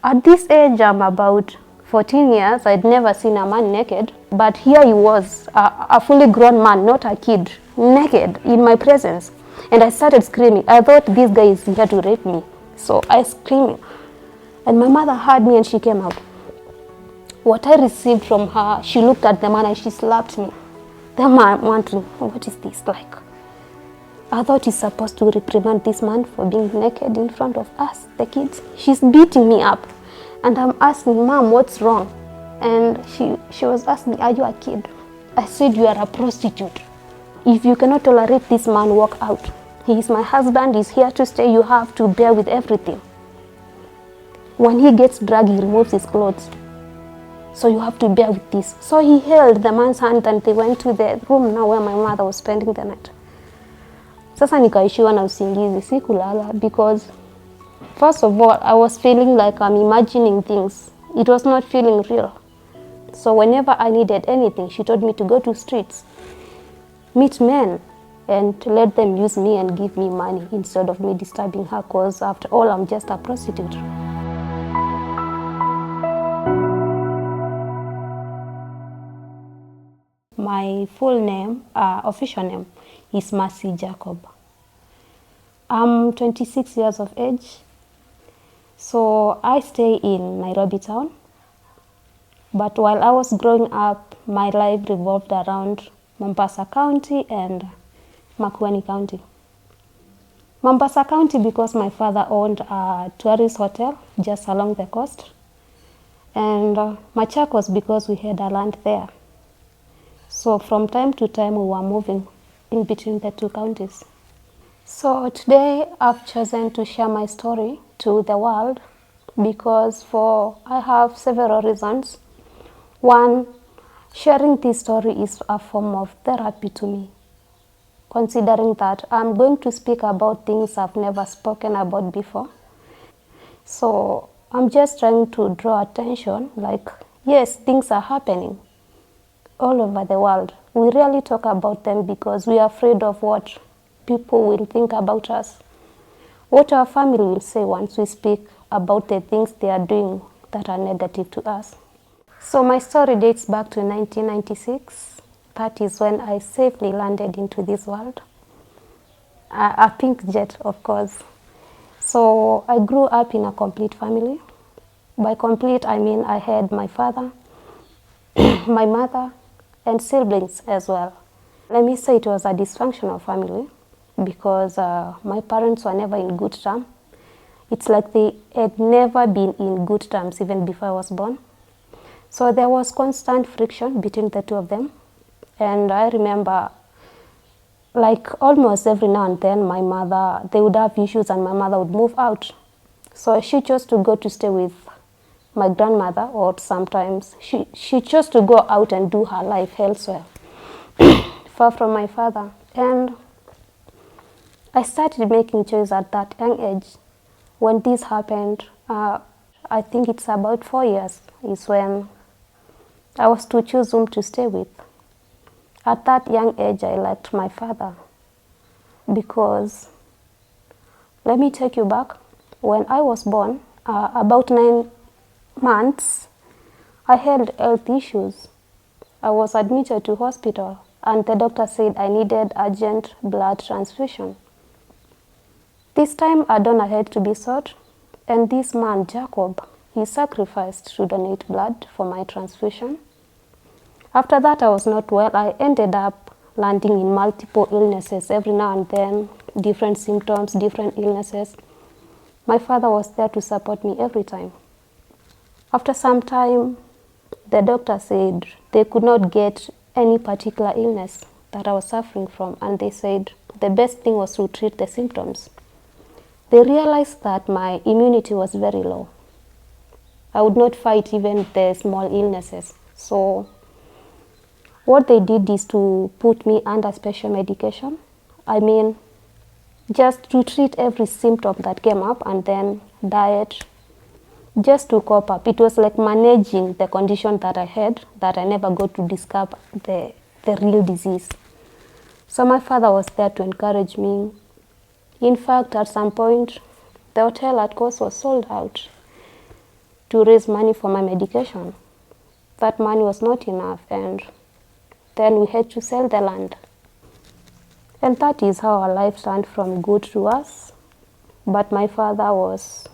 At this age, I'm about 14 years. I'd never seen a man naked, but here he was, a fully grown man, not a kid, naked in my presence. And I started screaming. I thought this guy is here to rape me. So I screamed. And my mother heard me and she came out. What I received from her, she looked at the man and she slapped me. Then I'm wondering, what is this like? I thought he's supposed to reprimand this man for being naked in front of us, the kids. She's beating me up. And I'm asking, Mom, what's wrong? And she was asking, are you a kid? I said, you are a prostitute. If you cannot tolerate this man, walk out. He is my husband, he's here to stay, you have to bear with everything. When he gets drugged, he removes his clothes. So you have to bear with this. So he held the man's hand and they went to the room now where my mother was spending the night. Sasa nikaishiwa na usingizi, sikulala, because first of all, I was feeling like I'm imagining things. It was not feeling real. So whenever I needed anything, she told me to go to streets, meet men, and to let them use me and give me money instead of me disturbing her, because after all, I'm just a prostitute. My full name, official name, is Mercy Jacob. I'm 26 years of age. So I stay in Nairobi town. But while I was growing up, my life revolved around Mombasa County and Makueni County. Mombasa County because my father owned a tourist hotel just along the coast. And Machakos because we had a land there. So from time to time we were moving in between the two counties. So today I've chosen to share my story to the world because I have several reasons. One, sharing this story is a form of therapy to me, considering that I'm going to speak about things I've never spoken about before. So I'm just trying to draw attention, like, yes, things are happening all over the world. We rarely talk about them because we are afraid of what people will think about us, what our family will say once we speak about the things they are doing that are negative to us. So my story dates back to 1996. That is when I safely landed into this world. A pink jet, of course. So I grew up in a complete family. By complete, I mean I had my father, my mother, and siblings as well. Let me say it was a dysfunctional family because my parents were never in good terms. It's like they had never been in good terms even before I was born. So there was constant friction between the two of them. And I remember, like almost every now and then, my mother, they would have issues and my mother would move out. So she chose to go to stay with my grandmother, or sometimes she chose to go out and do her life elsewhere, far from my father. And I started making choices at that young age. When this happened, I think it's about 4 years, is when I was to choose whom to stay with. At that young age, I liked my father because, let me take you back. When I was born, about 9 months, I had health issues. I was admitted to hospital and the doctor said I needed urgent blood transfusion. This time a donor had to be sought, and this man, Jacob, he sacrificed to donate blood for my transfusion. After that, I was not well. I ended up landing in multiple illnesses every now and then, different symptoms, different illnesses. My father was there to support me every time. After some time, the doctor said they could not get any particular illness that I was suffering from, and they said the best thing was to treat the symptoms. They realized that my immunity was very low. I would not fight even the small illnesses. So what they did is to put me under special medication. I mean, just to treat every symptom that came up, and then diet, just to cope up. It was like managing the condition that I had, that I never got to discover the real disease. So my father was there to encourage me. In fact, at some point, the hotel at course was sold out. to raise money for my medication. That money was not enough, and then we had to sell the land. And that is how our life turned from good to worse. But my father was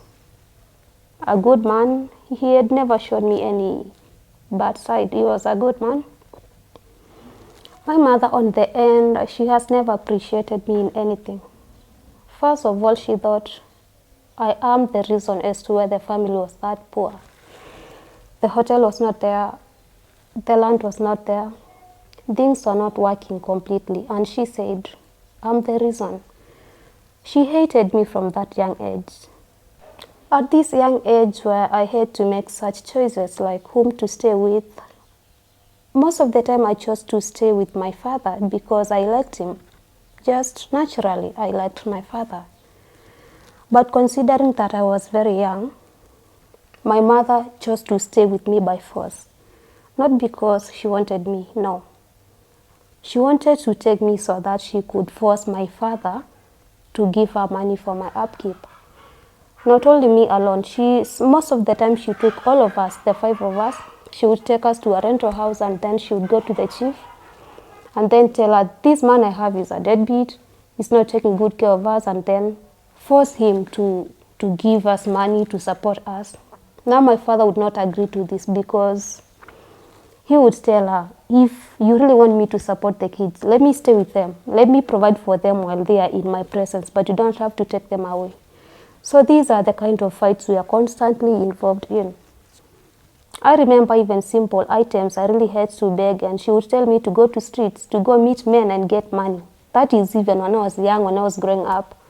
a good man. He had never showed me any bad side. He was a good man. My mother, on the end, she has never appreciated me in anything. First of all, she thought I am the reason as to why the family was that poor. The hotel was not there. The land was not there. Things were not working completely. And she said, I'm the reason. She hated me from that young age. At this young age where I had to make such choices like whom to stay with, most of the time I chose to stay with my father because I liked him. Just naturally, I liked my father. But considering that I was very young, my mother chose to stay with me by force. Not because she wanted me, no. She wanted to take me so that she could force my father to give her money for my upkeep. Not only me alone, most of the time she took all of us, the 5 of us. She would take us to a rental house, and then she would go to the chief and then tell her, this man I have is a deadbeat, he's not taking good care of us, and then force him to give us money to support us. Now my father would not agree to this because he would tell her, if you really want me to support the kids, let me stay with them. Let me provide for them while they are in my presence, but you don't have to take them away. So these are the kind of fights we are constantly involved in. I remember even simple items I really had to beg, and she would tell me to go to streets, to go meet men and get money. That is even when I was young, when I was growing up.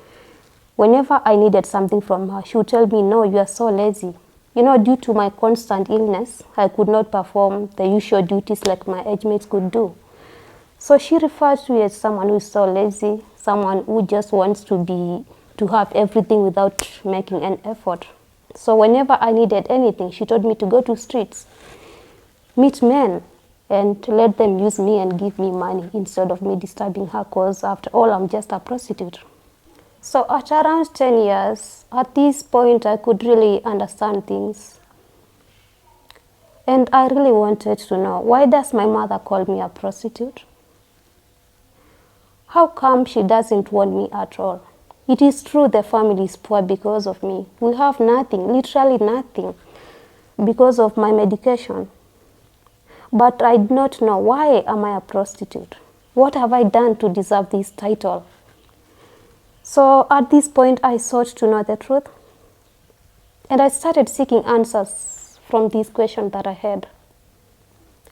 Whenever I needed something from her, she would tell me, no, you are so lazy. You know, due to my constant illness, I could not perform the usual duties like my age mates could do. So she referred to me as someone who is so lazy, someone who just wants to have everything without making an effort. So whenever I needed anything, she told me to go to streets, meet men, and to let them use me and give me money instead of me disturbing her, because after all, I'm just a prostitute. So at around 10 years, at this point, I could really understand things. And I really wanted to know, why does my mother call me a prostitute? How come she doesn't want me at all? It is true the family is poor because of me. We have nothing, literally nothing, because of my medication. But I do not know, why am I a prostitute? What have I done to deserve this title? So at this point, I sought to know the truth. And I started seeking answers from these questions that I had.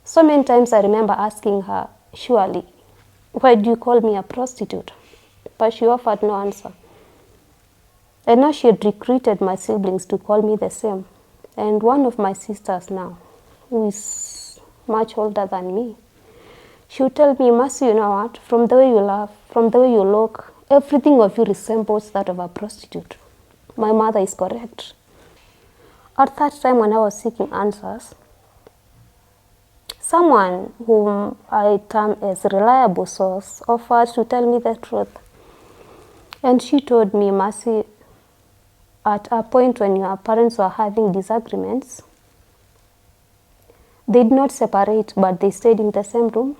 So many times I remember asking her, surely, why do you call me a prostitute? But she offered no answer. And now she had recruited my siblings to call me the same. And one of my sisters now, who is much older than me, she would tell me, Mercy, you know what, from the way you laugh, from the way you look, everything of you resembles that of a prostitute. My mother is correct. At that time when I was seeking answers, someone whom I term as a reliable source offered to tell me the truth. And she told me, Mercy, at a point when your parents were having disagreements, they did not separate, but they stayed in the same room,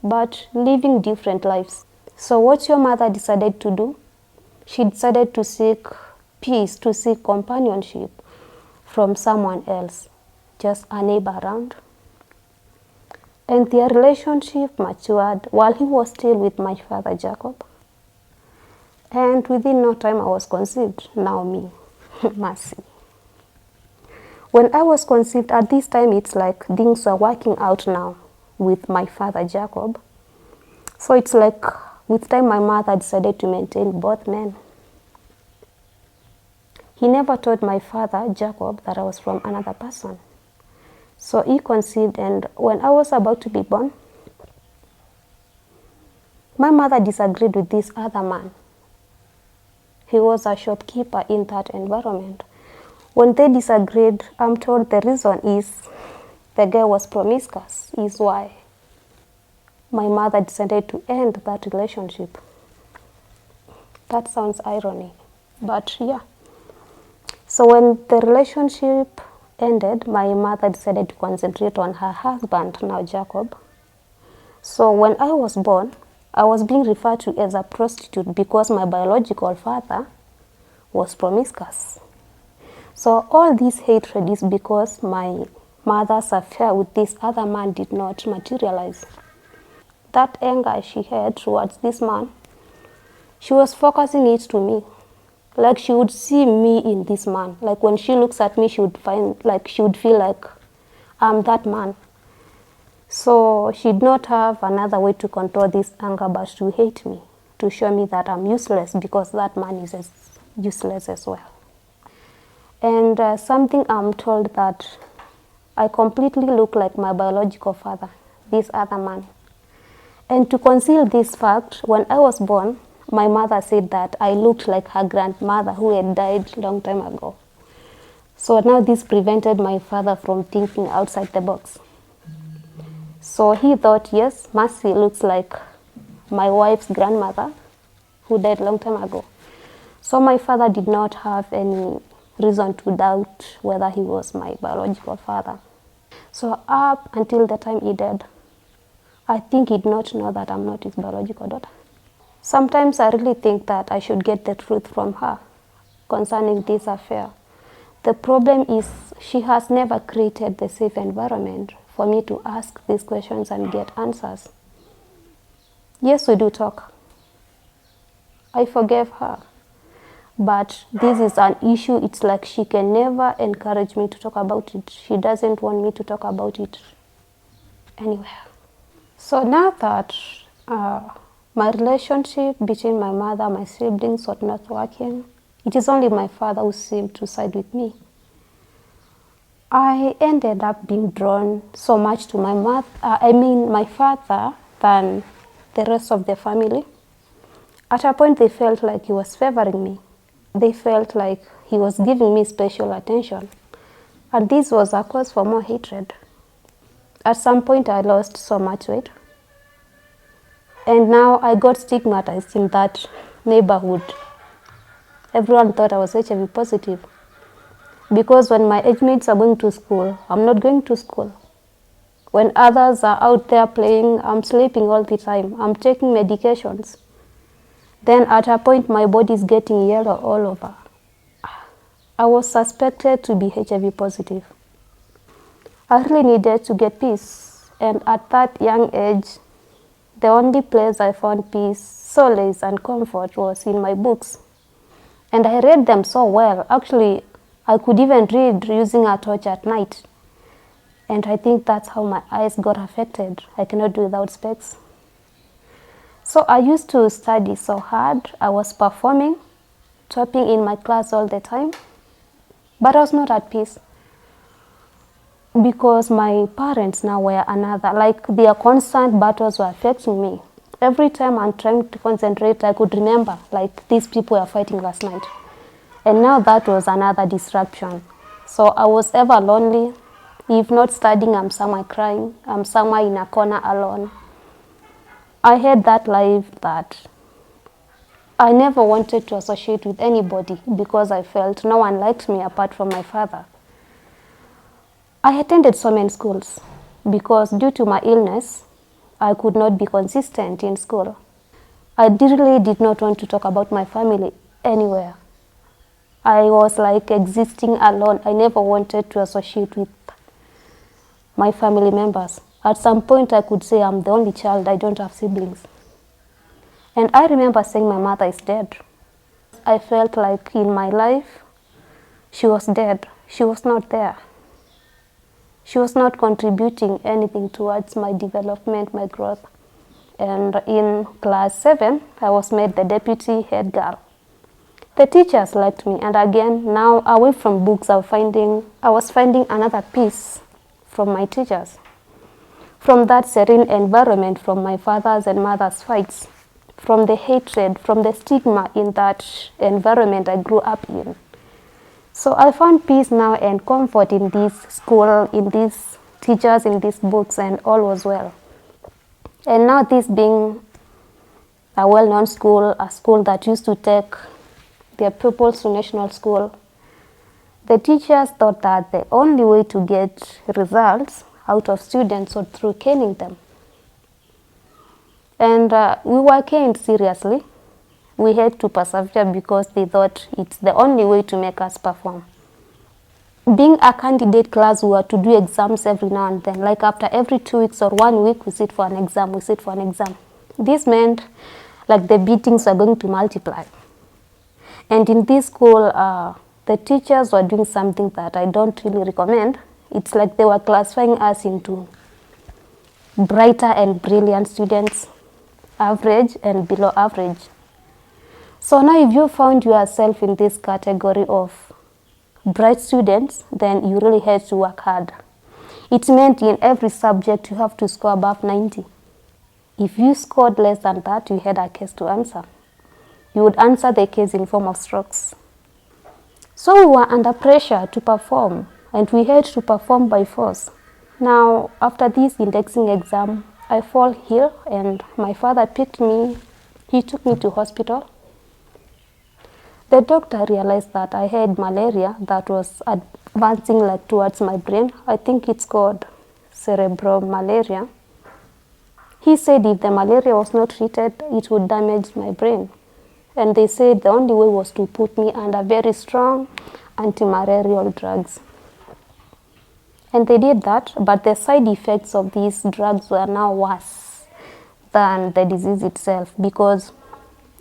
but living different lives. So what your mother decided to do, she decided to seek peace, to seek companionship from someone else, just a neighbor around. And their relationship matured while he was still with my father, Jacob. And within no time, I was conceived. Now me, Mercy. When I was conceived, at this time, it's like things are working out now with my father, Jacob. So it's like with time, my mother decided to maintain both men. He never told my father, Jacob, that I was from another person. So he conceived, and when I was about to be born, my mother disagreed with this other man. He was a shopkeeper in that environment. When they disagreed, I'm told the reason is the guy was promiscuous, is why my mother decided to end that relationship. That sounds ironic, but yeah. So when the relationship ended, my mother decided to concentrate on her husband, now Jacob. So when I was born, I was being referred to as a prostitute because my biological father was promiscuous. So all this hatred is because my mother's affair with this other man did not materialize. That anger she had towards this man, she was focusing it to me. Like she would see me in this man. Like when she looks at me, she would feel like I'm that man. So she did not have another way to control this anger but to hate me, to show me that I'm useless because that man is as useless as well. And something I'm told that I completely look like my biological father, this other man. And to conceal this fact, when I was born, my mother said that I looked like her grandmother who had died a long time ago. So now this prevented my father from thinking outside the box. So he thought, yes, Mercy looks like my wife's grandmother who died a long time ago. So my father did not have any reason to doubt whether he was my biological father. So up until the time he died, I think he did not know that I'm not his biological daughter. Sometimes I really think that I should get the truth from her concerning this affair. The problem is she has never created the safe environment for me to ask these questions and get answers. Yes, we do talk. I forgave her. But this is an issue. It's like she can never encourage me to talk about it. She doesn't want me to talk about it anywhere. So now that my relationship between my mother, my siblings was not working, it is only my father who seemed to side with me. I ended up being drawn so much to my father than the rest of the family. At a point, they felt like he was favoring me. They felt like he was giving me special attention. And this was a cause for more hatred. At some point, I lost so much weight. And now I got stigmatized in that neighborhood. Everyone thought I was HIV positive. Because when my age mates are going to school, I'm not going to school. When others are out there playing, I'm sleeping all the time. I'm taking medications. Then at a point, my body is getting yellow all over. I was suspected to be HIV positive. I really needed to get peace. And at that young age, the only place I found peace, solace, and comfort was in my books. And I read them so well. Actually, I could even read using a torch at night. And I think that's how my eyes got affected. I cannot do without specs. So I used to study so hard. I was performing, topping in my class all the time. But I was not at peace. Because my parents now were like their constant battles were affecting me. Every time I'm trying to concentrate, I could remember, like, these people were fighting last night. And now that was another disruption. So I was ever lonely. If not studying, I'm somewhere crying. I'm somewhere in a corner alone. I had that life that I never wanted to associate with anybody because I felt no one liked me apart from my father. I attended so many schools because due to my illness, I could not be consistent in school. I really did not want to talk about my family anywhere. I was like existing alone. I never wanted to associate with my family members. At some point, I could say I'm the only child. I don't have siblings. And I remember saying my mother is dead. I felt like in my life, she was dead. She was not there. She was not contributing anything towards my development, my growth. And in class 7, I was made the deputy head girl. The teachers liked me, and again, now away from books, I was finding another peace from my teachers. From that serene environment, from my father's and mother's fights, from the hatred, from the stigma in that environment I grew up in. So I found peace now and comfort in this school, in these teachers, in these books, and all was well. And now this being a well-known school, a school that used to take their pupils to national school, the teachers thought that the only way to get results out of students was through caning them. And we were caned seriously. We had to persevere because they thought it's the only way to make us perform. Being a candidate class, we were to do exams every now and then. Like after every 2 weeks or 1 week, we sit for an exam, This meant like the beatings are going to multiply. And in this school, the teachers were doing something that I don't really recommend. It's like they were classifying us into brighter and brilliant students, average and below average. So now if you found yourself in this category of bright students, then you really had to work hard. It meant in every subject you have to score above 90. If you scored less than that, you had a case to answer. You would answer the case in form of strokes. So we were under pressure to perform, and we had to perform by force. Now, after this indexing exam, I fall ill, and my father picked me. He took me to hospital. The doctor realized that I had malaria that was advancing like towards my brain. I think it's called Cerebral Malaria. He said if the malaria was not treated, it would damage my brain. And they said the only way was to put me under very strong anti-malarial drugs. And they did that, but the side effects of these drugs were now worse than the disease itself, because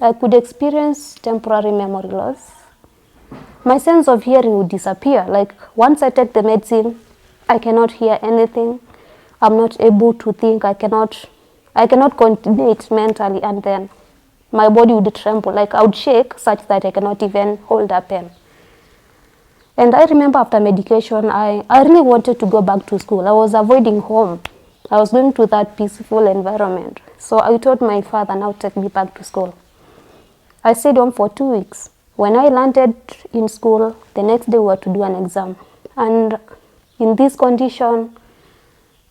I could experience temporary memory loss. My sense of hearing would disappear. Like once I take the medicine, I cannot hear anything. I'm not able to think. I cannot coordinate mentally, and then my body would tremble. Like I would shake such that I cannot even hold a pen. And I remember after medication, I really wanted to go back to school. I was avoiding home. I was going to that peaceful environment. So I told my father, now take me back to school. I stayed home for 2 weeks. When I landed in school, the next day we were to do an exam. And in this condition,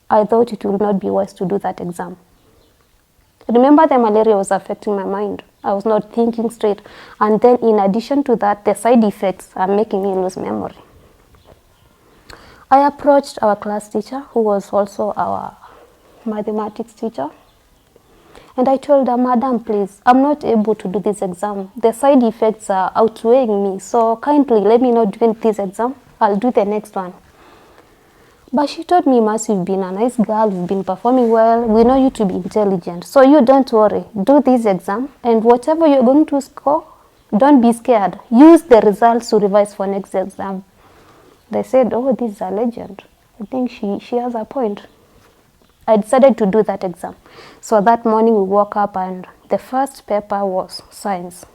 I thought it would not be wise to do that exam. Remember, the malaria was affecting my mind. I was not thinking straight. And then in addition to that, the side effects are making me lose memory. I approached our class teacher, who was also our mathematics teacher. And I told her, Madam, please, I'm not able to do this exam. The side effects are outweighing me. So kindly let me not do this exam. I'll do the next one. But she told me, Mercy, you've been a nice girl, you've been performing well, we know you to be intelligent. So you don't worry, do this exam, and whatever you're going to score, don't be scared. Use the results to revise for next exam. They said, oh, this is a legend. I think she has a point. I decided to do that exam. So that morning we woke up and the first paper was science.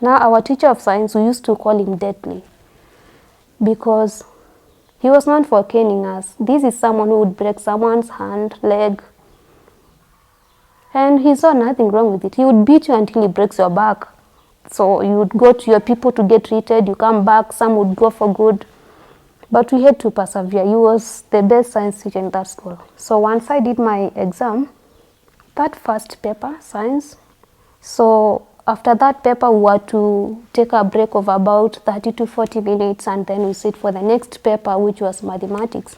Now our teacher of science, we used to call him Deadly, because he was known for caning us. This is someone who would break someone's hand, leg, and he saw nothing wrong with it. He would beat you until he breaks your back. So you would go to your people to get treated, you come back, some would go for good. But we had to persevere. He was the best science teacher in that school. So once I did my exam, that first paper, science, so after that paper, we were to take a break of about 30 to 40 minutes, and then we sit for the next paper, which was mathematics.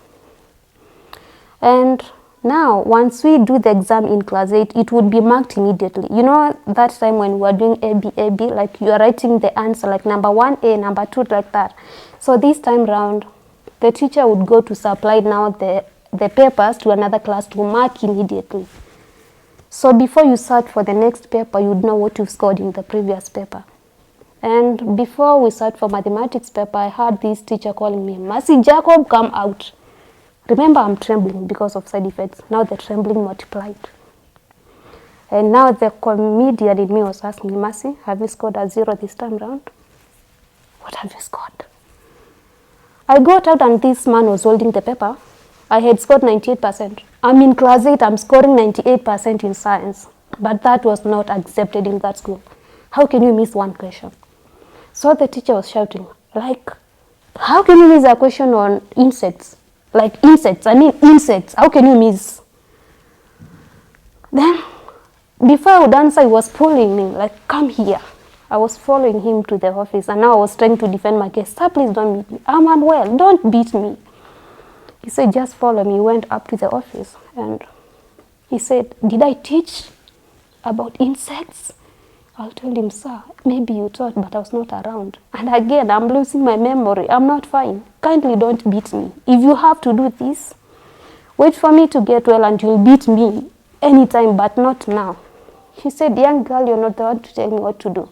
And now, once we do the exam in class 8, it would be marked immediately. You know, that time when we were doing AB, like you are writing the answer, like number 1A, number 2, like that. So this time round, the teacher would go to supply now the papers to another class to mark immediately. So before you sat for the next paper, you'd know what you scored in the previous paper. And before we sat for mathematics paper, I heard this teacher calling me, Mercy Jacob, come out. Remember, I'm trembling because of side effects. Now the trembling multiplied. And now the comedian in me was asking me, Mercy, have you scored a 0 this time round? What have you scored? I got out and this man was holding the paper. I had scored 98%. I'm in class 8, I'm scoring 98% in science. But that was not accepted in that school. How can you miss one question? So the teacher was shouting, like, how can you miss a question on insects? Like insects, insects, how can you miss? Then, before I would answer, he was pulling me, like, come here. I was following him to the office, and now I was trying to defend my case. Sir, please don't beat me. I'm unwell. Don't beat me. He said, just follow me. He went up to the office, and he said, did I teach about insects? I told him, sir, maybe you taught, but I was not around. And again, I'm losing my memory. I'm not fine. Kindly don't beat me. If you have to do this, wait for me to get well and you'll beat me anytime, but not now. He said, young girl, you're not the one to tell me what to do.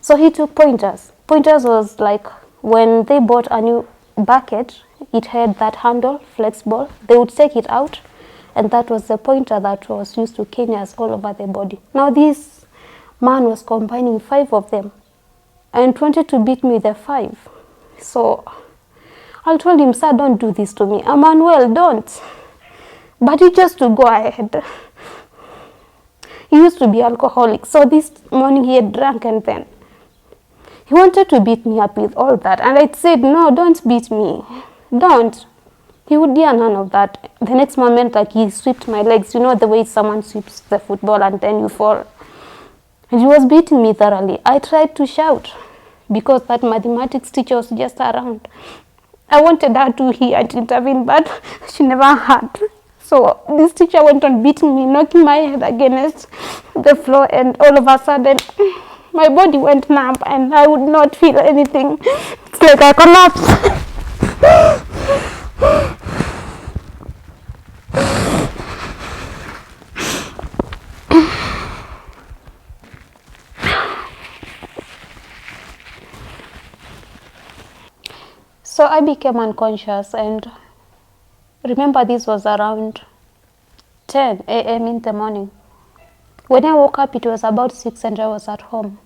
So he took pointers. Pointers was like when they bought a new bucket, it had that handle, flexible. They would take it out, and that was the pointer that was used to cane us all over the body. Now this man was combining 5 of them and wanted to beat me with the 5. So I told him, sir, don't do this to me. I'm unwell, don't. But he just to go ahead. He used to be alcoholic, so this morning he had drunk, and then he wanted to beat me up with all that. And I said, no, don't beat me. Don't. He would hear none of that. The next moment, like, he swept my legs. You know the way someone sweeps the football and then you fall. And he was beating me thoroughly. I tried to shout because that mathematics teacher was just around. I wanted her to hear and intervene, but she never heard. So this teacher went on beating me, knocking my head against the floor, and all of a sudden, my body went numb and I would not feel anything. It's like I collapsed. So I became unconscious, and remember this was around 10 a.m. in the morning. When I woke up, it was about 6 and I was at home.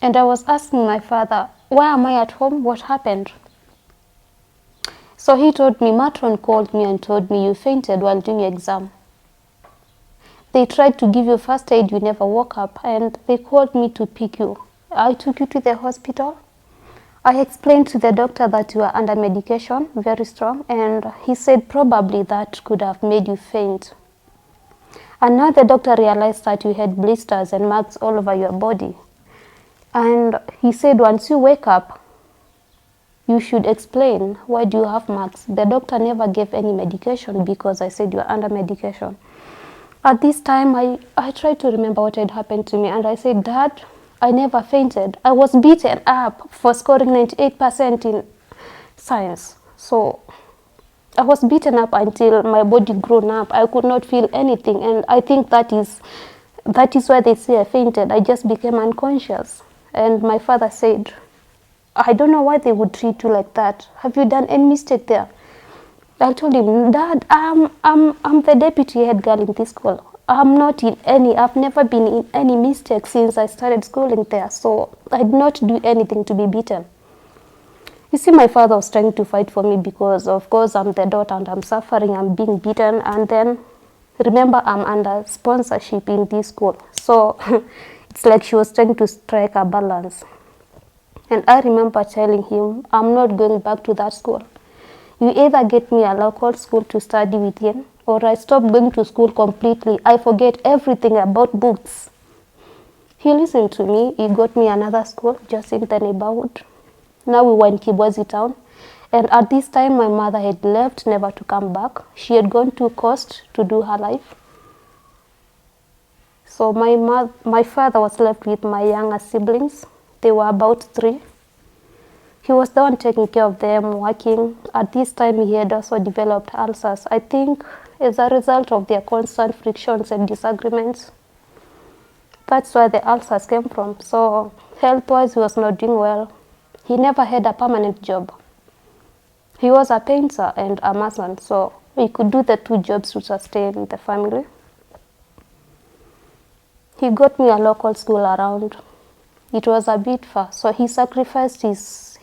And I was asking my father, why am I at home? What happened? So he told me, matron called me and told me you fainted while doing your exam. They tried to give you first aid, you never woke up, and they called me to pick you. I took you to the hospital. I explained to the doctor that you are under medication, very strong, and he said probably that could have made you faint. And now the doctor realized that you had blisters and marks all over your body. And he said once you wake up, you should explain why do you have marks. The doctor never gave any medication because I said you are under medication. At this time, I tried to remember what had happened to me, and I said, Dad, I never fainted. I was beaten up for scoring 98% in science. So I was beaten up until my body grown up. I could not feel anything, and I think that is why they say I fainted. I just became unconscious. And my father said, I don't know why they would treat you like that. Have you done any mistake there? I told him, Dad, I'm the deputy head girl in this school. I'm not in any, I've never been in any mistake since I started schooling there, so I did not do anything to be beaten. You see, my father was trying to fight for me because, of course, I'm the daughter and I'm suffering, I'm being beaten, and then, remember, I'm under sponsorship in this school. So it's like she was trying to strike a balance. And I remember telling him, I'm not going back to that school. You either get me a local school to study within, or I stop going to school completely. I forget everything about books. He listened to me. He got me another school just in the neighborhood. Now we were in Kibwezi town. And at this time, my mother had left, never to come back. She had gone to Coast to do her life. So my father was left with my younger siblings. They were about 3. He was the one taking care of them, working. At this time, he had also developed ulcers. I think as a result of their constant frictions and disagreements, that's where the ulcers came from. So health-wise, he was not doing well. He never had a permanent job. He was a painter and a mason, so he could do the 2 jobs to sustain the family. He got me a local school around. It was a bit far, so he sacrificed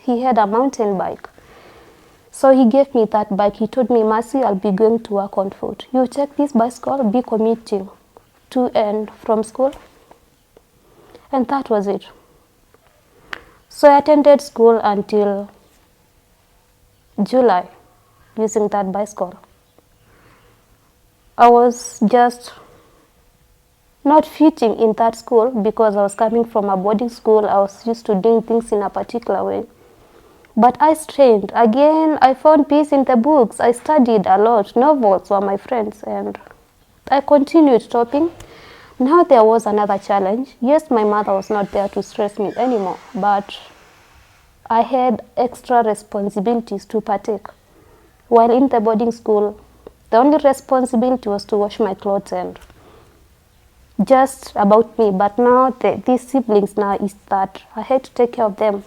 he had a mountain bike. So he gave me that bike. He told me, Mercy, I'll be going to work on foot. You take this bicycle, be commuting to and from school. And that was it. So I attended school until July using that bicycle. I was just not fitting in that school because I was coming from a boarding school. I was used to doing things in a particular way. But I strained. Again, I found peace in the books. I studied a lot. Novels were my friends, and I continued topping. Now there was another challenge. Yes, my mother was not there to stress me anymore, but I had extra responsibilities to partake. While in the boarding school, the only responsibility was to wash my clothes and just about me. But now these siblings now is that I had to take care of them.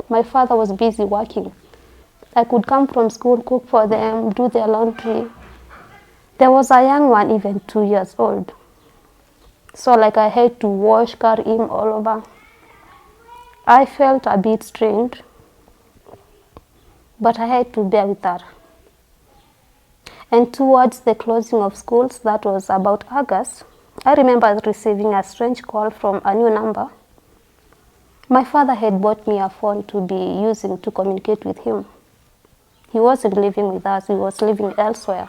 My father was busy working. I could come from school, cook for them, do their laundry. There was a young one, even 2 years old. So like I had to wash, carry him all over. I felt a bit strained, but I had to bear with that. And towards the closing of schools, that was about August, I remember receiving a strange call from a new number. My father had bought me a phone to be using to communicate with him. He wasn't living with us, he was living elsewhere.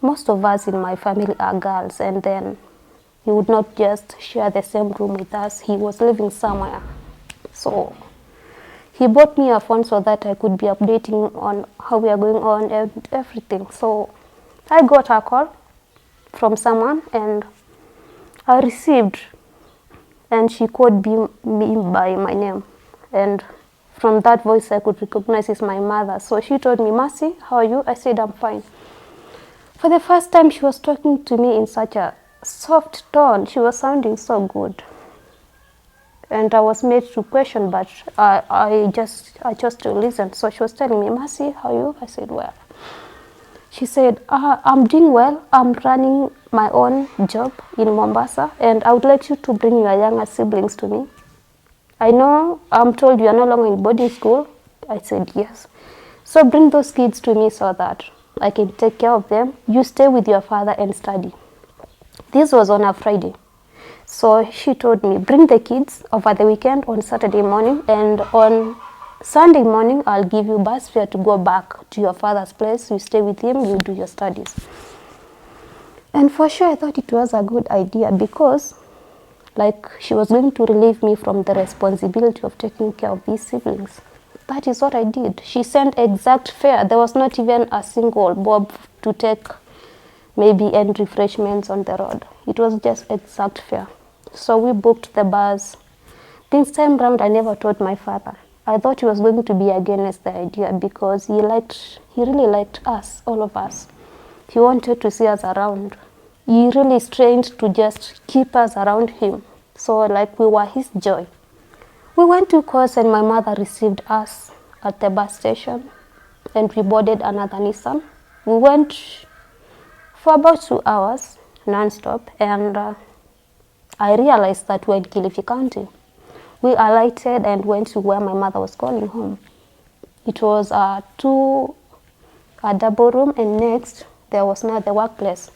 Most of us in my family are girls, and then he would not just share the same room with us, he was living somewhere. So he bought me a phone so that I could be updating on how we are going on and everything. So I got a call from someone and I received, and she called me by my name. And from that voice I could recognize it's my mother. So she told me, "Mercy, how are you?" I said, "I'm fine." For the first time she was talking to me in such a soft tone. She was sounding so good. And I was made to question, but I chose to listen. So she was telling me, "Mercy, how are you?" I said, "Well." She said, "I'm doing well. I'm running my own job in Mombasa, and I would like you to bring your younger siblings to me. I know I'm told you are no longer in boarding school." I said, "Yes. So bring those kids to me so that I can take care of them. You stay with your father and study." This was on a Friday. So she told me, "Bring the kids over the weekend on Saturday morning, and on Sunday morning I'll give you bus fare to go back to your father's place. You stay with him, you do your studies." And for sure I thought it was a good idea, because like she was going to relieve me from the responsibility of taking care of these siblings. That is what I did. She sent exact fare. There was not even a single bob to take maybe any refreshments on the road. It was just exact fare. So we booked the bus. This time round I never told my father. I thought he was going to be against the idea, because he really liked us, all of us. He wanted to see us around. He really strained to just keep us around him. So like we were his joy. We went to course and my mother received us at the bus station, and we boarded another Nissan. We went for about 2 hours non-stop, and I realized that we're in Kilifi County. We alighted and went to where my mother was calling home. It was a double room, and next there was now the workplace.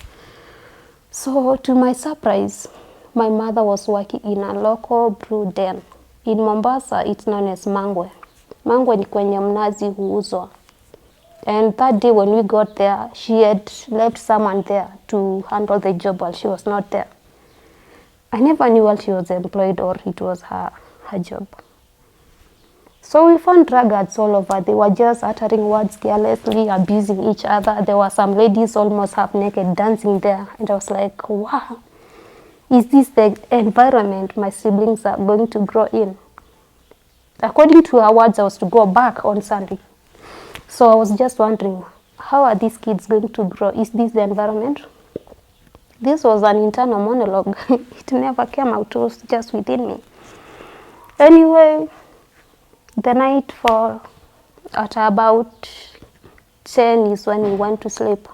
So to my surprise, my mother was working in a local brew den. In Mombasa, it's known as mangwe. Mangwe ni kwenye mnazi huuzwa. And that day when we got there, she had left someone there to handle the job while she was not there. I never knew while she was employed or it was her job. So we found druggards all over. They were just uttering words carelessly, abusing each other. There were some ladies almost half naked dancing there. And I was like, wow, is this the environment my siblings are going to grow in? According to her words, I was to go back on Sunday. So I was just wondering, how are these kids going to grow? Is this the environment? This was an internal monologue. It never came out. It was just within me. Anyway, the night fall, at about 10 is when we went to sleep.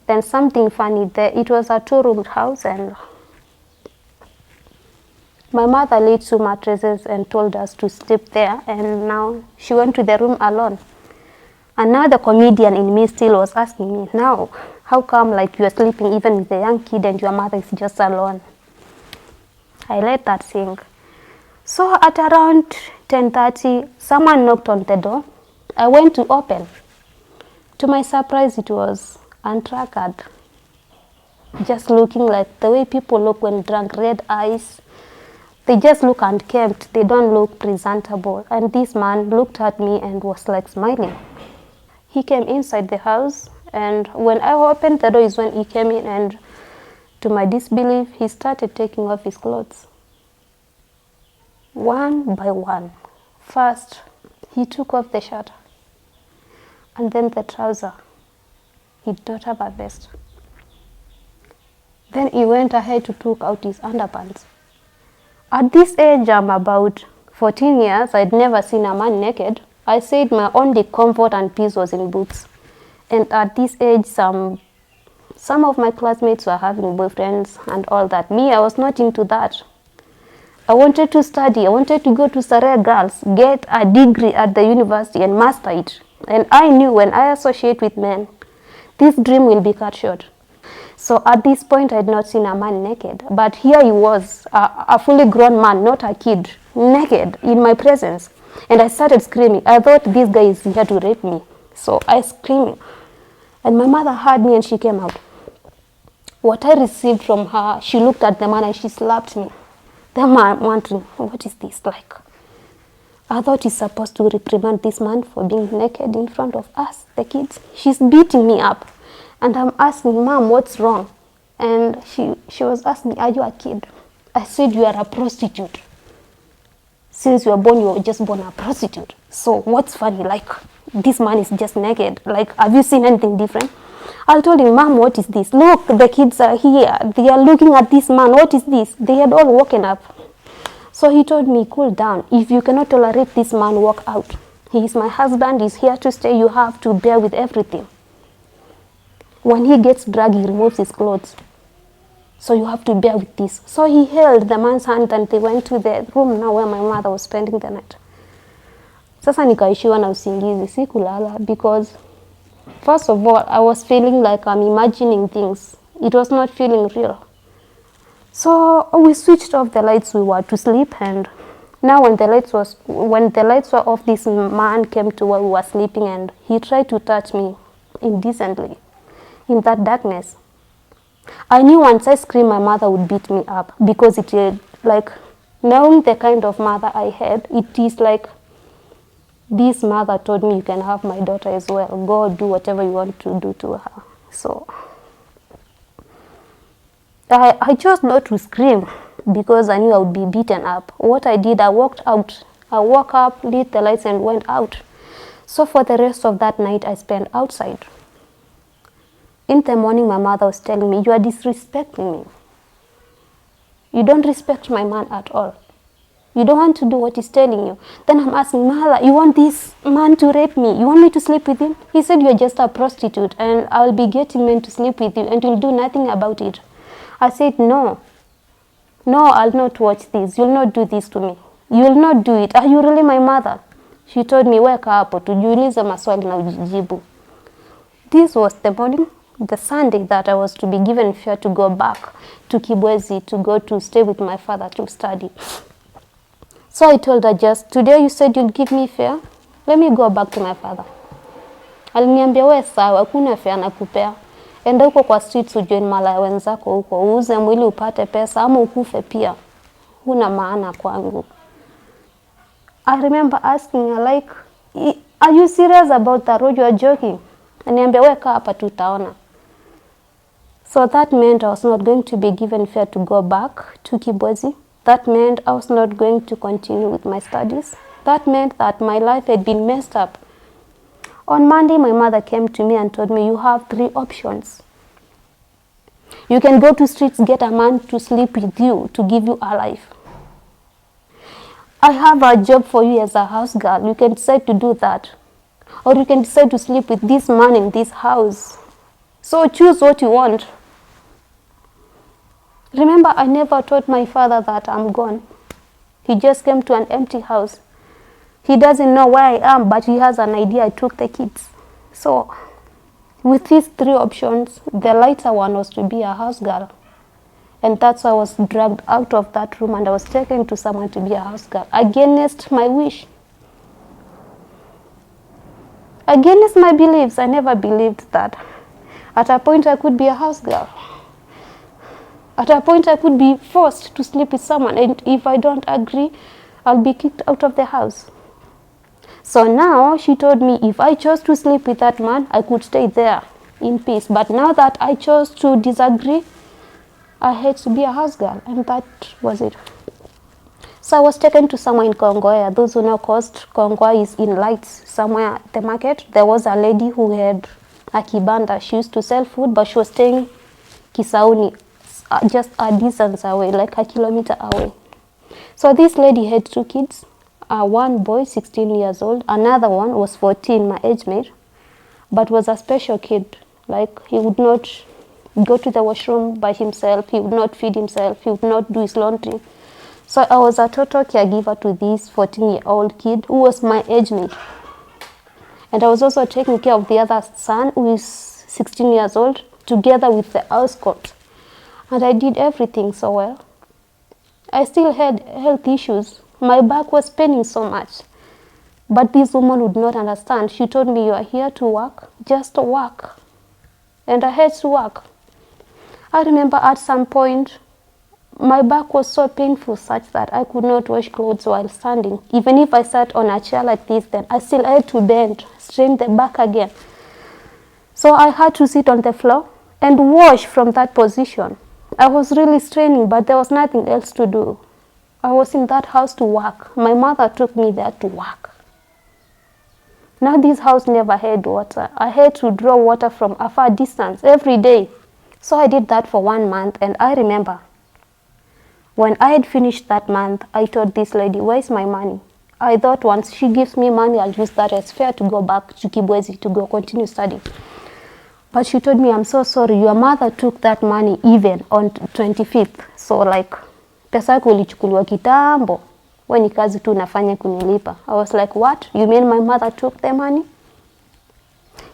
Then something funny there. It was a 2-roomed house, and my mother laid 2 mattresses and told us to sleep there, and now she went to the room alone. And now the comedian in me still was asking me, now, how come like you are sleeping even with a young kid and your mother is just alone? I let that sink. So at around 10:30, someone knocked on the door. I went to open. To my surprise, it was untracked. just looking like the way people look when drunk, red eyes. They just look unkempt. They don't look presentable. And this man looked at me and was like smiling. He came inside the house, and when I opened the door is when he came in, and to my disbelief, he started taking off his clothes. One by one. First, he took off the shirt, and then the trouser. He did not have a vest. Then he went ahead to take out his underpants. At this age, I'm about 14 years, I'd never seen a man naked. I said my only comfort and peace was in boots. And at this age, some of my classmates were having boyfriends and all that. Me, I was not into that. I wanted to study. I wanted to go to Cerebral Girls, get a degree at the university and master it. And I knew when I associate with men, this dream will be cut short. So at this point, I had not seen a man naked. But here he was, a fully grown man, not a kid, naked in my presence. And I started screaming. I thought this guy is here to rape me. So I screamed. And my mother heard me and she came out. What I received from her, she looked at the man and she slapped me. Then I'm wondering, what is this like? I thought he's supposed to reprimand this man for being naked in front of us, the kids. She's beating me up. And I'm asking, Mom, what's wrong? And she was asking, are you a kid? I said, you are a prostitute. Since you were born, you were just born a prostitute. So what's funny? Like, this man is just naked. Like, have you seen anything different? I told him, Mom, what is this? Look, the kids are here. They are looking at this man. What is this? They had all woken up. So he told me, cool down. If you cannot tolerate this man, walk out. He is my husband. He's here to stay. You have to bear with everything. When he gets drugged, he removes his clothes. So you have to bear with this. So he held the man's hand and they went to the room now where my mother was spending the night. Sasa nikaishiwa na usingizi, sikulala, because first of all, I was feeling like I'm imagining things. It was not feeling real. So we switched off the lights, we were to sleep, and now when the lights were off, this man came to where we were sleeping and he tried to touch me indecently in that darkness. I knew once I screamed, my mother would beat me up, because it is like, knowing the kind of mother I had, it is like, this mother told me, you can have my daughter as well. Go do whatever you want to do to her. So I chose not to scream because I knew I would be beaten up. What I did, I walked out. I woke up, lit the lights and went out. So for the rest of that night, I spent outside. In the morning, my mother was telling me, you are disrespecting me. You don't respect my man at all. You don't want to do what he's telling you. Then I'm asking, Mala, you want this man to rape me? You want me to sleep with him? He said, you're just a prostitute and I'll be getting men to sleep with you and you'll do nothing about it. I said, no. No, I'll not watch this. You'll not do this to me. You'll not do it. Are you really my mother? She told me, weka hapo, tujiulize maswali na ujijibu. This was the morning, the Sunday that I was to be given fare to go back to Kibwezi, to go to stay with my father to study. So I told her, just, today you said you'd give me fare. Let me go back to my father. Aliniambia, we sawa, hakuna fare nakupea. Enda huko kwa streets ujoin malaya wenzako huko, uuze mwili upate pesa ama ukufe pia. Huna maana kwangu. I remember asking her, like, are you serious about that or you are joking? Aniambia, weka hapa tutaona. So that meant I was not going to be given fare to go back to Kibwezi. That meant I was not going to continue with my studies. That meant that my life had been messed up. On Monday, my mother came to me and told me, you have 3 options. You can go to streets, get a man to sleep with you, to give you a life. I have a job for you as a house girl. You can decide to do that. Or you can decide to sleep with this man in this house. So choose what you want. Remember, I never told my father that I'm gone. He just came to an empty house. He doesn't know where I am, but he has an idea I took the kids. So, with these 3 options, the lighter one was to be a house girl. And that's why I was dragged out of that room and I was taken to someone to be a house girl, against my wish. Against my beliefs, I never believed that at a point I could be a house girl. At a point, I could be forced to sleep with someone, and if I don't agree, I'll be kicked out of the house. So now she told me if I chose to sleep with that man, I could stay there in peace. But now that I chose to disagree, I had to be a house girl, and that was it. So I was taken to somewhere in Kongwea. Those who know Coast, Kongwea is in Lights, somewhere at the market. There was a lady who had a kibanda. She used to sell food, but she was staying Kisauni, just a distance away, like a kilometer away. So this lady had 2 kids. One boy, 16 years old. Another one was 14, my age mate, but was a special kid. Like, he would not go to the washroom by himself. He would not feed himself. He would not do his laundry. So I was a total caregiver to this 14-year-old kid who was my age mate. And I was also taking care of the other son, who is 16 years old, together with the household. And I did everything so well. I still had health issues. My back was paining so much. But this woman would not understand. She told me, you are here to work, just work. And I had to work. I remember at some point, my back was so painful such that I could not wash clothes while standing. Even if I sat on a chair like this, then I still had to bend, strain the back again. So I had to sit on the floor and wash from that position. I was really straining, but there was nothing else to do. I was in that house to work. My mother took me there to work. Now this house never had water. I had to draw water from a far distance every day. So I did that for 1 month, and I remember when I had finished that month, I told this lady, where's my money? I thought once she gives me money, I'll use that as fare to go back to Kibwezi to go continue studying. But she told me, I'm so sorry, your mother took that money even on 25th. So like, pesa yako ilichukuliwa kitambo, wewe ni kazi tu unafanya kunilipa. I was like, what? You mean my mother took the money?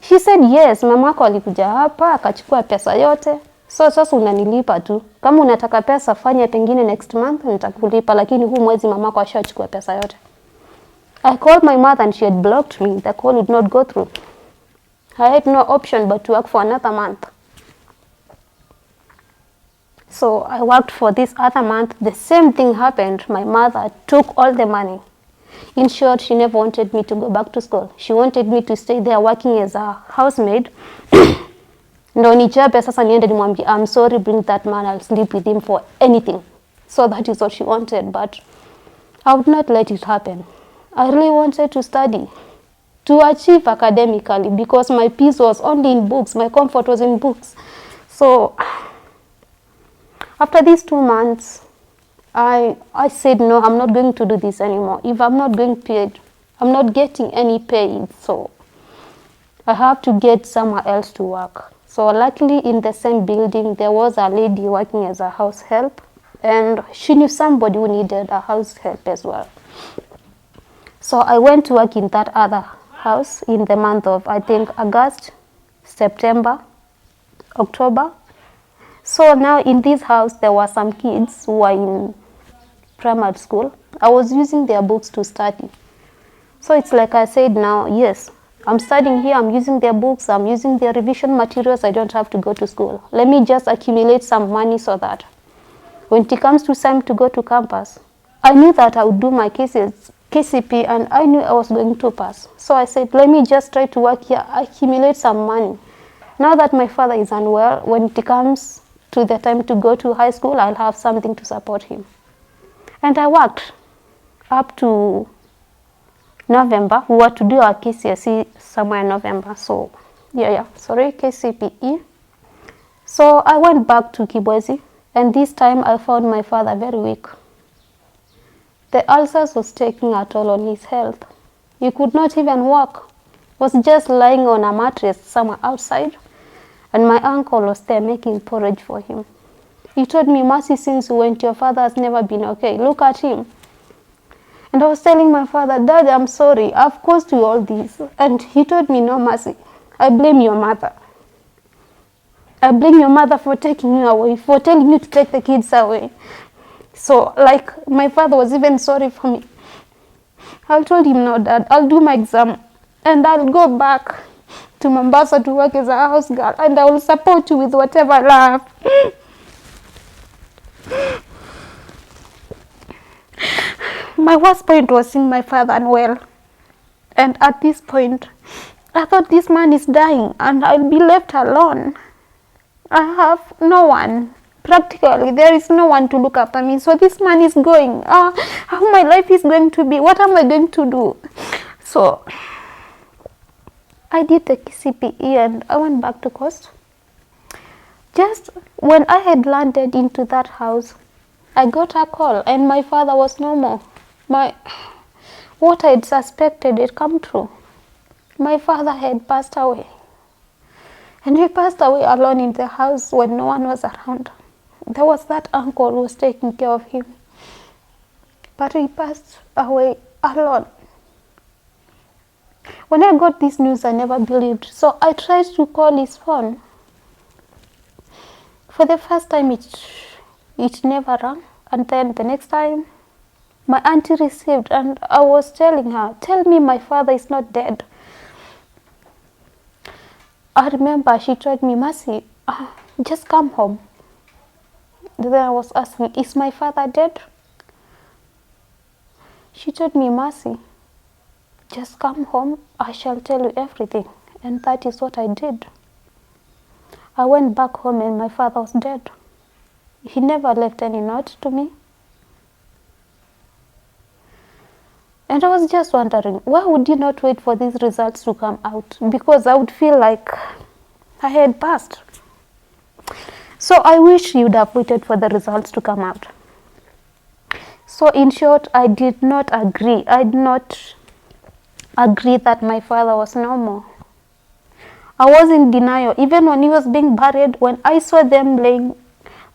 She said, yes, mama yako alikuja hapa, akachukua pesa yote. So sasa unanilipa tu. Kama unataka pesa, fanya pengine next month, nitakulipa. Lakini huu mwezi mama yako ashachukua pesa yote. I called my mother and she had blocked me. The call would not go through. I had no option but to work for another month. So I worked for this other month. The same thing happened. My mother took all the money. In short, she never wanted me to go back to school. She wanted me to stay there working as a housemaid. Ndo nichape sasa niende nimwambie, I'm sorry, bring that man, I'll sleep with him for anything. So that is what she wanted, but I would not let it happen. I really wanted to study, to achieve academically, because my peace was only in books, my comfort was in books. So after these 2 months, I said, no, I'm not going to do this anymore. If I'm not going paid, I'm not getting any pay, so I have to get somewhere else to work. So luckily in the same building, there was a lady working as a house help, and she knew somebody who needed a house help as well. So I went to work in that other house in the month of, I think, August, September, October. So now in this house, there were some kids who were in primary school. I was using their books to study. So it's like I said now, yes, I'm studying here, I'm using their books, I'm using their revision materials, I don't have to go to school. Let me just accumulate some money so that when it comes to time to go to campus, I knew that I would do my KCP and I knew I was going to pass. So I said, let me just try to work here, accumulate some money. Now that my father is unwell, when it comes to the time to go to high school, I'll have something to support him. And I worked up to November. We were to do our KCSE somewhere in November. So, KCPE. So I went back to Kibwezi, and this time I found my father very weak. The ulcers was taking a toll on his health. He could not even walk. Was just lying on a mattress somewhere outside, and my uncle was there making porridge for him. He told me, Mercy, since you went, your father has never been okay. Look at him. And I was telling my father, Dad, I'm sorry, I've caused you all this. And he told me, no, Mercy, I blame your mother. I blame your mother for taking you away, for telling you to take the kids away. So, like, my father was even sorry for me. I told him, no, Dad, I'll do my exam, and I'll go back to Mombasa to work as a house girl, and I will support you with whatever I have. My worst point was seeing my father unwell. And at this point, I thought this man is dying and I'll be left alone. I have no one. Practically, there is no one to look after me. So this man is going. How my life is going to be? What am I going to do? So I did the CPE and I went back to Coast. Just when I had landed into that house, I got a call and my father was no more. What I had suspected had come true. My father had passed away. And he passed away alone in the house when no one was around. There was that uncle who was taking care of him. But he passed away alone. When I got this news, I never believed. So I tried to call his phone. For the first time, it never rang. And then the next time, my auntie received, and I was telling her, tell me my father is not dead. I remember she told me, Mercy, just come home. Then I was asking, is my father dead? She told me, Mercy, just come home, I shall tell you everything. And that is what I did. I went back home and my father was dead. He never left any note to me. And I was just wondering, why would you not wait for these results to come out? Because I would feel like I had passed. So I wish you would have waited for the results to come out. So in short, I did not agree. I did not agree that my father was no more. I was in denial. Even when he was being buried, when I saw them laying,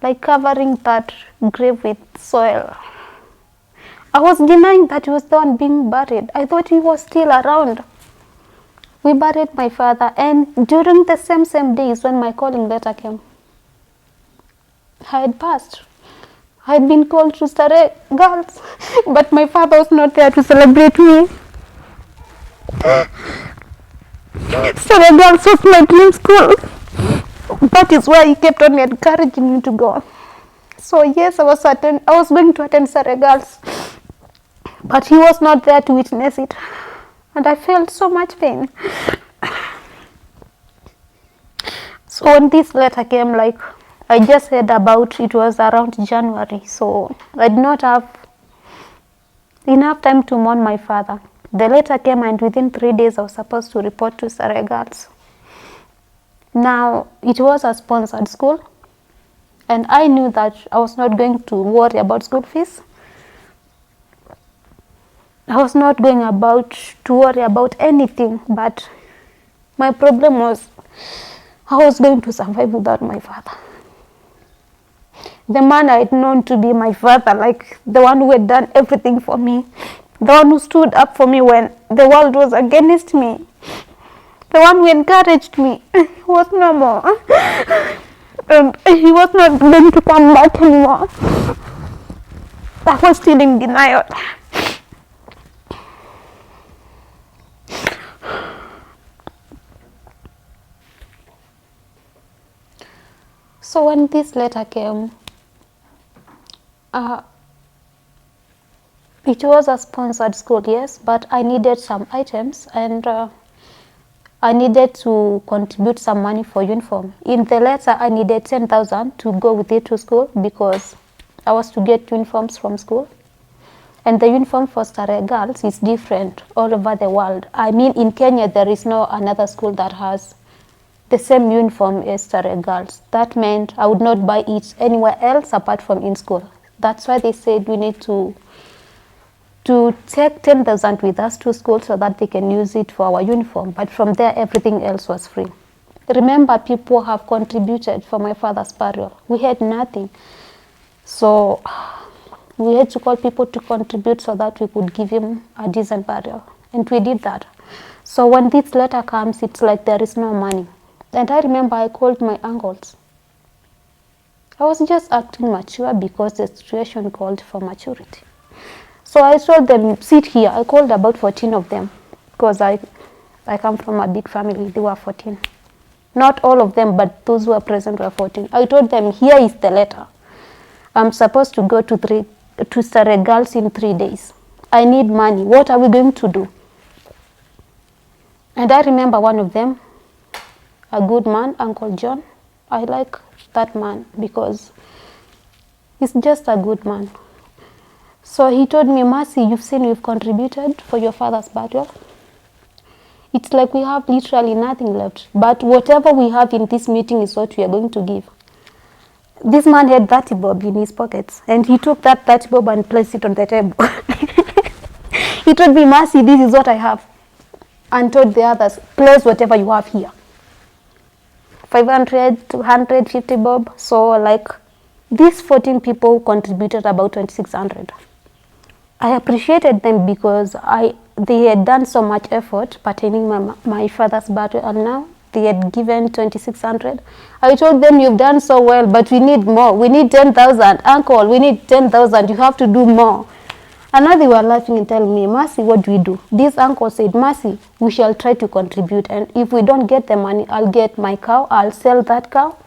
like covering that grave with soil, I was denying that he was the one being buried. I thought he was still around. We buried my father, and during the same days when my calling letter came, I had passed. I had been called to Stare Girls, but my father was not there to celebrate me. Stare Girls was my dream school. That is why he kept on encouraging me to go. So yes, I was going to attend Stare Girls, but he was not there to witness it. And I felt so much pain. So when this letter came, like I just heard about, it was around January. So I did not have enough time to mourn my father. The letter came and within 3 days I was supposed to report to Stare Girls. Now it was a sponsored school. And I knew that I was not going to worry about school fees. I was not going to worry about anything, but my problem was I was going to survive without my father. The man I had known to be my father, like the one who had done everything for me, the one who stood up for me when the world was against me, the one who encouraged me, was no more. And he was not going to come back anymore. I was still in denial. So when this letter came, it was a sponsored school, yes, but I needed some items and I needed to contribute some money for uniform. In the letter, I needed 10,000 to go with it to school because I was to get uniforms from school. And the uniform for Stare Girls is different all over the world. I mean, in Kenya, there is no another school that has the same uniform as Stare Girls. That meant I would not buy it anywhere else apart from in school. That's why they said we need to take 10,000 with us to school so that they can use it for our uniform. But from there, everything else was free. Remember, people have contributed for my father's burial. We had nothing. So we had to call people to contribute so that we could give him a decent burial. And we did that. So when this letter comes, it's like there is no money. And I remember I called my uncles. I was just acting mature because the situation called for maturity. So I told them, sit here. I called about 14 of them because I come from a big family. They were 14. Not all of them, but those who were present were 14. I told them, here is the letter. I'm supposed to go to Seregals in 3 days. I need money. What are we going to do? And I remember one of them, a good man, Uncle John. I like that man because he's just a good man. So he told me, Mercy, you've seen we've contributed for your father's burial. It's like we have literally nothing left. But whatever we have in this meeting is what we are going to give. This man had 30 bob in his pockets, and he took that 30 bob and placed it on the table. He told me, Mercy, this is what I have. And told the others, place whatever you have here. 500, 250 bob. So like these 14 people contributed about 2,600. I appreciated them because they had done so much effort pertaining my father's burial, and now they had given 2,600. I told them, you've done so well, but we need more. We need 10,000. Uncle, we need 10,000. You have to do more. And now they were laughing and telling me, Mercy, what do we do? This uncle said, Mercy, we shall try to contribute. And if we don't get the money, I'll get my cow. I'll sell that cow.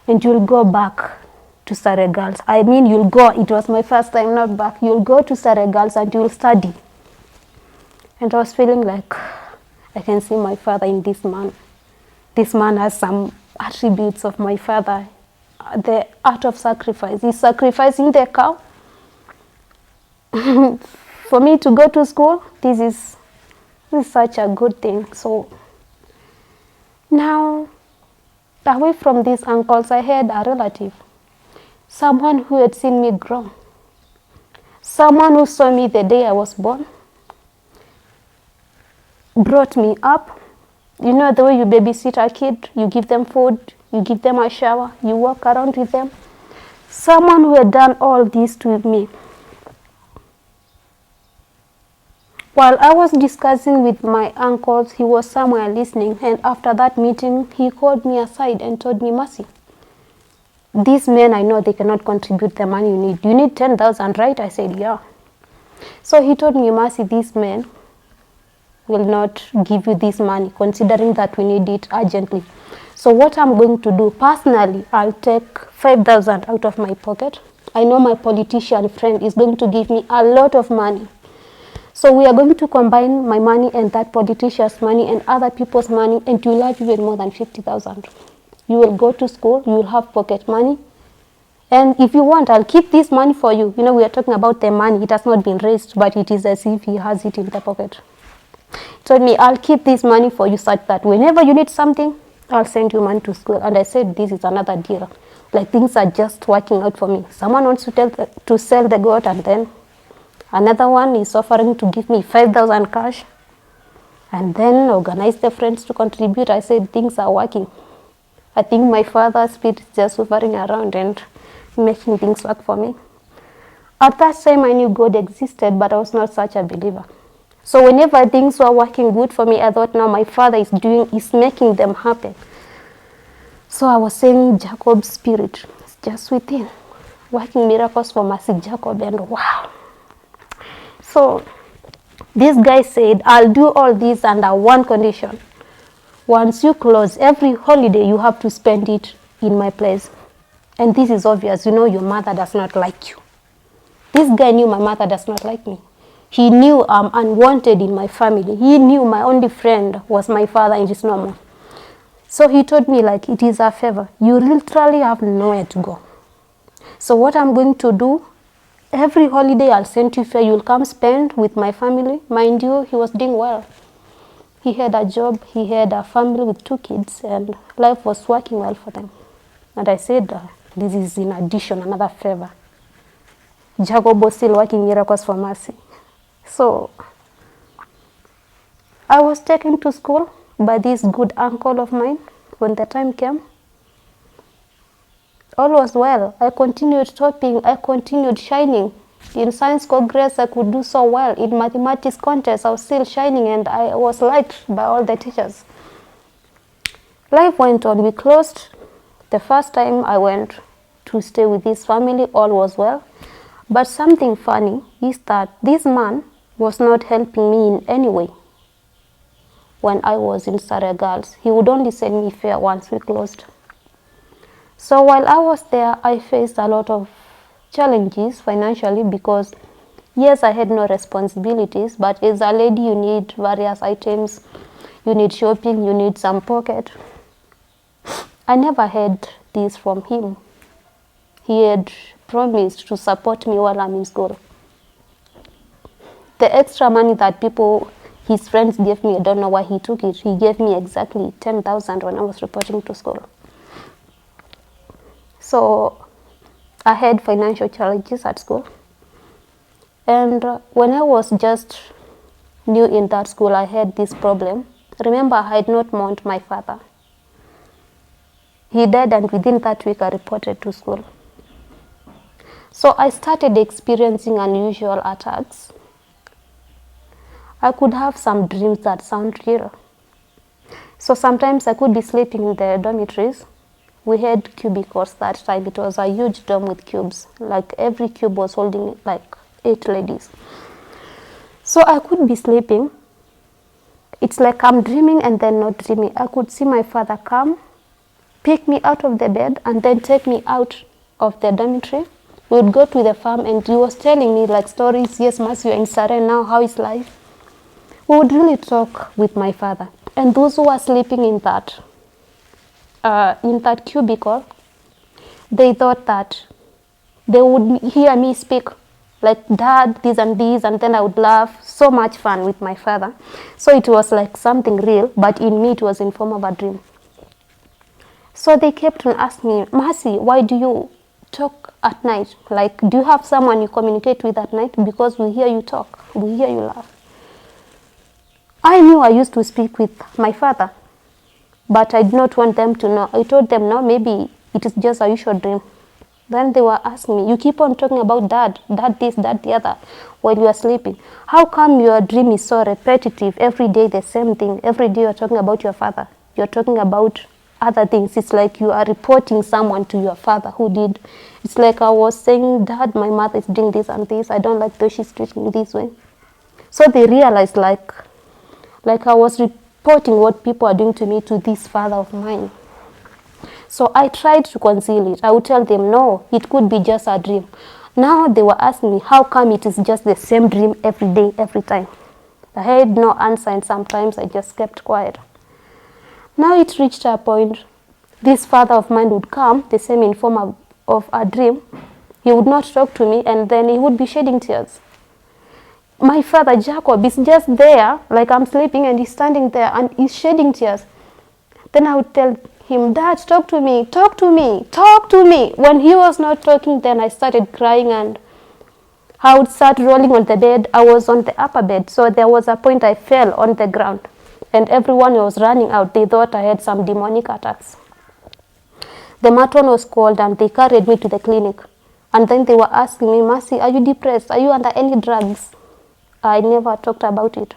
And you'll go back to Seregals. I mean, you'll go. It was my first time, not back. You'll go to Seregals and you'll study. And I was feeling like I can see my father in this man. This man has some attributes of my father. The art of sacrifice. He's sacrificing the cow. For me to go to school, this is such a good thing. So now, away from these uncles, I had a relative. Someone who had seen me grow. Someone who saw me the day I was born. Brought me up. You know the way you babysit a kid, you give them food, you give them a shower, you walk around with them. Someone who had done all this to me. While I was discussing with my uncles, he was somewhere listening, and after that meeting, he called me aside and told me, Mercy, these men, I know they cannot contribute the money you need. You need 10,000, right? I said, yeah. So he told me, Mercy, these men will not give you this money, considering that we need it urgently. So what I'm going to do, personally, I'll take 5,000 out of my pocket. I know my politician friend is going to give me a lot of money. So we are going to combine my money and that politician's money and other people's money, and you'll have even more than 50,000. You will go to school, you will have pocket money. And if you want, I'll keep this money for you. You know, we are talking about the money. It has not been raised, but it is as if he has it in the pocket. He told me, I'll keep this money for you such that whenever you need something, I'll send you money to school. And I said, this is another deal. Like, things are just working out for me. Someone wants to sell the goat, and then another one is offering to give me 5,000 cash, and then organize the friends to contribute. I said, things are working. I think my father's spirit is just hovering around and making things work for me. At that time, I knew God existed, but I was not such a believer. So whenever things were working good for me, I thought, now my father is making them happen. So I was saying, Jacob's spirit is just within, working miracles for Mercy Jacob, and wow. So this guy said, I'll do all this under one condition. Once you close, every holiday you have to spend it in my place. And this is obvious. You know your mother does not like you. This guy knew my mother does not like me. He knew I'm unwanted in my family. He knew my only friend was my father, and it's normal. So he told me, like, it is a favor. You literally have nowhere to go. So what I'm going to do, every holiday I'll send you fare. You'll come spend with my family. Mind you, he was doing well. He had a job. He had a family with 2 kids, and life was working well for them. And I said, this is in addition, another favor. Jacob was still working miracles for Mercy. So I was taken to school by this good uncle of mine. When the time came, all was well. I continued topping. I continued shining. In science congress, I could do so well. In mathematics contest, I was still shining, and I was liked by all the teachers. Life went on. We closed. The first time I went to stay with this family, all was well. But something funny is that this man was not helping me in any way. When I was in Seregals, he would only send me fare once we closed. So while I was there, I faced a lot of challenges financially because, yes, I had no responsibilities, but as a lady, you need various items, you need shopping, you need some pocket. I never had this from him. He had promised to support me while I'm in school. The extra money that his friends gave me, I don't know why he took it. He gave me exactly 10,000 when I was reporting to school. So I had financial challenges at school. And when I was just new in that school, I had this problem. Remember, I had not mourned my father. He died, and within that week, I reported to school. So I started experiencing unusual attacks. I could have some dreams that sound real. So sometimes I could be sleeping in the dormitories. We had cubicles that time. It was a huge dorm with cubes. Like every cube was holding like 8 ladies. So I could be sleeping. It's like I'm dreaming and then not dreaming. I could see my father come, pick me out of the bed, and then take me out of the dormitory. We would go to the farm, and he was telling me like stories. Yes, Mercy, you're in Surrey now. How is life? We would really talk with my father. And those who were sleeping in that cubicle, they thought that they would hear me speak like, Dad, this and this, and then I would laugh. So much fun with my father. So it was like something real, but in me it was in form of a dream. So they kept on asking me, Mercy, why do you talk at night? Like, do you have someone you communicate with at night? Because we hear you talk, we hear you laugh. I knew I used to speak with my father, but I did not want them to know. I told them, no, maybe it is just a usual dream. Then they were asking me, you keep on talking about dad this, dad the other, while you are sleeping. How come your dream is so repetitive? Every day the same thing. Every day you are talking about your father. You are talking about other things. It's like you are reporting someone to your father who did. It's like I was saying, Dad, my mother is doing this and this. I don't like the way she's treating me this way. So they realized like I was reporting what people are doing to me to this father of mine. So I tried to conceal it. I would tell them, no, it could be just a dream. Now they were asking me, how come it is just the same dream every day, every time? I had no answer, and sometimes I just kept quiet. Now it reached a point, this father of mine would come, the same in form of a dream. He would not talk to me, and then he would be shedding tears. My father, Jacob, is just there, like I'm sleeping, and he's standing there, and he's shedding tears. Then I would tell him, Dad, talk to me, talk to me, talk to me. When he was not talking, then I started crying, and I would start rolling on the bed. I was on the upper bed, so there was a point I fell on the ground, and everyone was running out. They thought I had some demonic attacks. The matron was called, and they carried me to the clinic. And then they were asking me, Mercy, are you depressed? Are you under any drugs? I never talked about it.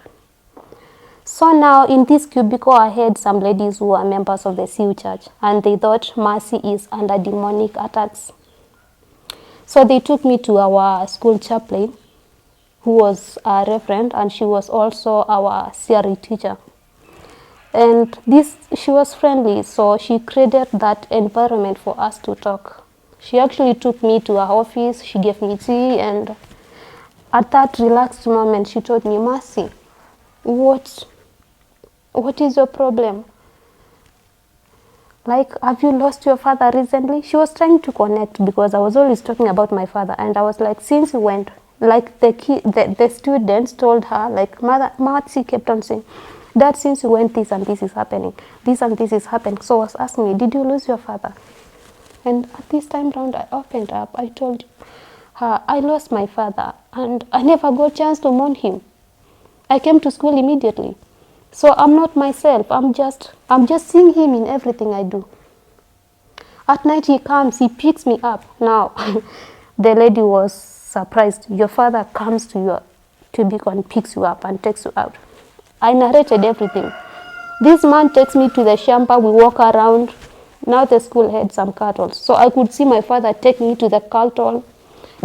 So now in this cubicle, I had some ladies who were members of the CU Church, and they thought Mercy is under demonic attacks. So they took me to our school chaplain, who was a reverend, and she was also our CRE teacher. And she was friendly, so she created that environment for us to talk. She actually took me to her office, she gave me tea, and at that relaxed moment, she told me, Mercy, what is your problem? Like, have you lost your father recently? She was trying to connect because I was always talking about my father, and I was like, since you went, like the students told her, like Mercy kept on saying, Dad, since you went, this and this is happening, this and this is happening. So I was asking me, did you lose your father? And at this time round, I opened up. I told her, I lost my father, and I never got a chance to mourn him. I came to school immediately. So I'm not myself. I'm just seeing him in everything I do. At night he comes, he picks me up. Now, the lady was surprised. Your father comes to your cubicle and picks you up and takes you out. I narrated everything. This man takes me to the shampa. We walk around. Now the school had some cattle. So I could see my father take me to the cattle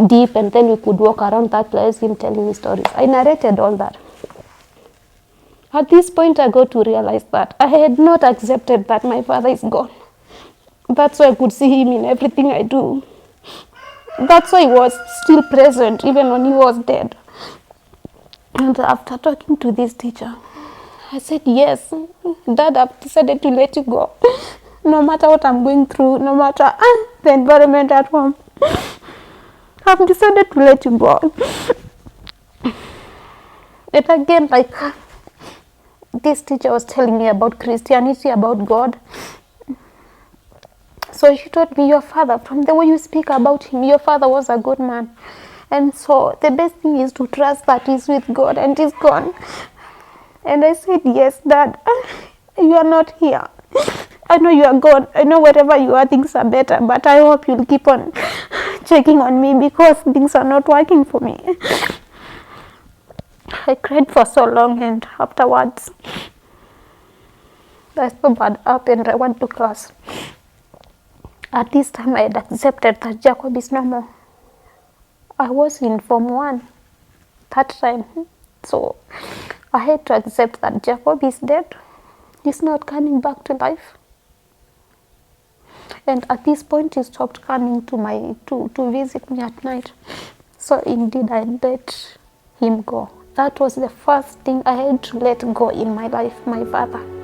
deep, and then we could walk around that place, him telling me stories. I narrated all that. At this point, I got to realize that I had not accepted that my father is gone. That's why I could see him in everything I do. That's why he was still present even when he was dead. And after talking to this teacher, I said, yes, Dad, I've decided to let you go. No matter what I'm going through, no matter the environment at home, I've decided to let you go. And again, like, this teacher was telling me about Christianity, about God. So she told me, your father, from the way you speak about him, your father was a good man. And so the best thing is to trust that he's with God and he's gone. And I said, yes, Dad, you are not here. I know you are gone. I know wherever you are, things are better. But I hope you'll keep on checking on me because things are not working for me. I cried for so long, and afterwards, I saw what happened. I went to class. At this time, I had accepted that Jacob is no more. I was in Form 1 that time. So I had to accept that Jacob is dead. He's not coming back to life. And at this point, he stopped coming to visit me at night. So indeed, I let him go. That was the first thing I had to let go in my life, my father.